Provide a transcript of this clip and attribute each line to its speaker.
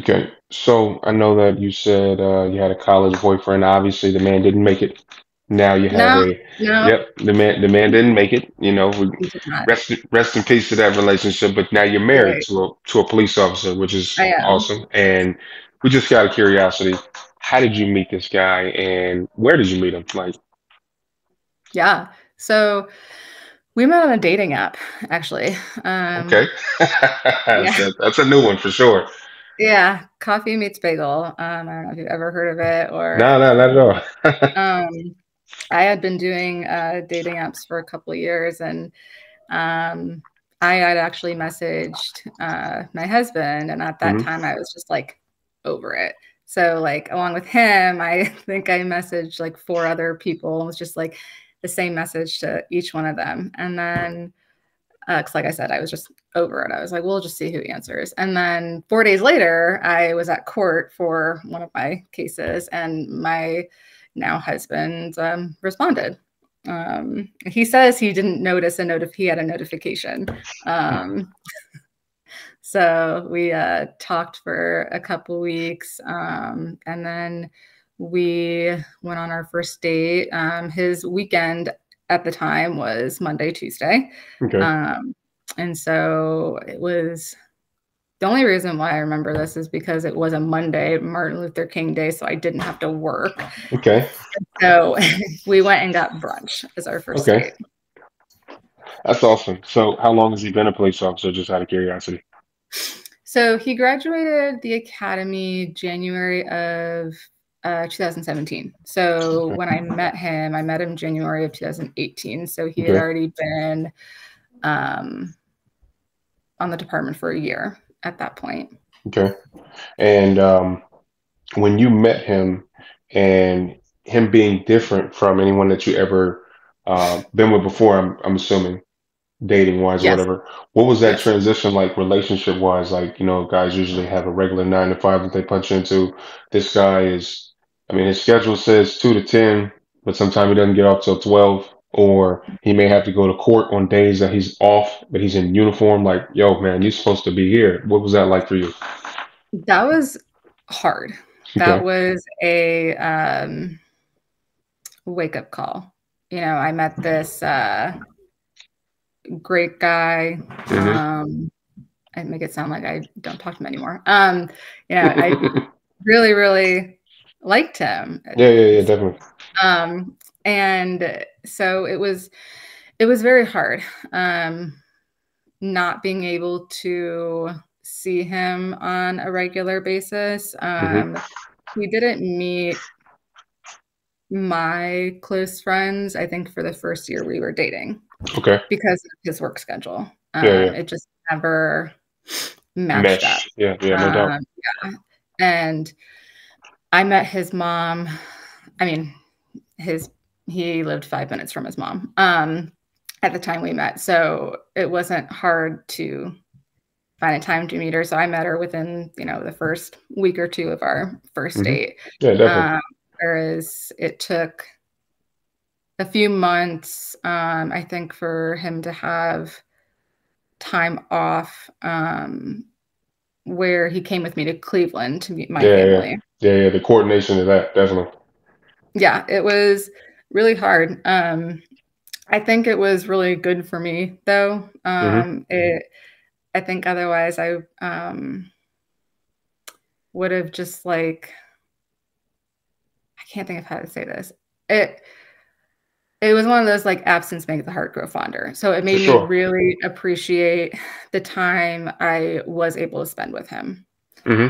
Speaker 1: Okay. So I know that you said you had a college boyfriend. Obviously, the man didn't make it. Now you have
Speaker 2: No,
Speaker 1: a,
Speaker 2: no,
Speaker 1: yep, the man didn't make it.
Speaker 2: he did not.
Speaker 1: Rest in peace to that relationship. But now you're married
Speaker 2: Right.
Speaker 1: to a police officer, which
Speaker 2: I
Speaker 1: is
Speaker 2: am.
Speaker 1: awesome. And we just got a curiosity. How did you meet this guy, and where did you meet him? Like,
Speaker 2: Yeah. So we met on a dating app, actually.
Speaker 1: okay,
Speaker 2: Yeah.
Speaker 1: that's a new one for sure.
Speaker 2: Yeah. Coffee Meets Bagel. I don't know if you've ever heard of it or
Speaker 1: No, no, not at all.
Speaker 2: um, I had been doing dating apps for a couple of years, and um, I had actually messaged my husband, and at that
Speaker 1: Hmm.
Speaker 2: time I was just like over it. So like along with him, I think I messaged like four other people. It was just like the same message to each one of them, and then because like I said, I was just over it. I was like, we'll just see who answers. And then 4 days later, I was at court for one of my cases, and my now husband responded. He says he didn't notice he had a notification. Um, so we talked for a couple weeks, and then we went on our first date. His weekend at the time was Monday, Tuesday.
Speaker 1: Okay,
Speaker 2: Um, and so it was the only reason why I remember this is because it was a Monday, Martin Luther King Day, so I didn't have to work.
Speaker 1: okay,
Speaker 2: So we went and got brunch as our first
Speaker 1: okay.
Speaker 2: date.
Speaker 1: That's awesome. So, how long has he been a police officer? Just out of curiosity.
Speaker 2: So he graduated the academy January of 2017. So
Speaker 1: Okay.
Speaker 2: when I met him January of 2018. So he had
Speaker 1: Okay.
Speaker 2: already been um, on the department for a year at that point.
Speaker 1: Okay. And when you met him, and him being different from anyone that you ever been with before, I'm assuming, dating wise or
Speaker 2: Yes,
Speaker 1: whatever. What was that
Speaker 2: yes.
Speaker 1: transition like, relationship wise? Like, guys usually have a regular 9 to 5 that they punch into. This guy is, I mean, his schedule says 2 to 10, but sometimes he doesn't get off till 12, or he may have to go to court on days that he's off, but he's in uniform. Like, yo, man, you're supposed to be here. What was that like for you?
Speaker 2: That was hard. That
Speaker 1: Okay.
Speaker 2: was a wake up call. I met this great guy.
Speaker 1: Hmm.
Speaker 2: I make it sound like I don't talk to him anymore. I really, really liked him.
Speaker 1: Yeah, yeah, yeah, definitely.
Speaker 2: Um, and so it was very hard. Not being able to see him on a regular basis.
Speaker 1: Hmm.
Speaker 2: We didn't meet my close friends, I think, for the first year we were dating
Speaker 1: Okay.
Speaker 2: because of his work schedule.
Speaker 1: Yeah, yeah.
Speaker 2: It just never matched up.
Speaker 1: Mesh. Yeah, yeah, no doubt.
Speaker 2: Um, yeah. And I met his mom. I mean, his he lived 5 minutes from his mom at the time we met. So it wasn't hard to find a time to meet her. So I met her within, the first week or two of our first
Speaker 1: Hmm.
Speaker 2: date.
Speaker 1: Yeah, definitely.
Speaker 2: Um, whereas it took a few months, I think, for him to have time off where he came with me to Cleveland to meet my
Speaker 1: Yeah, yeah,
Speaker 2: family.
Speaker 1: yeah, yeah. The coordination of that, definitely.
Speaker 2: Yeah, it was really hard. I think it was really good for me, though.
Speaker 1: Hmm.
Speaker 2: I think otherwise I would have just like, I can't think of how to say this. It it was one of those like absence makes the heart grow fonder. So it
Speaker 1: For
Speaker 2: made me
Speaker 1: sure.
Speaker 2: really appreciate the time I was able to spend with him.
Speaker 1: Hmm.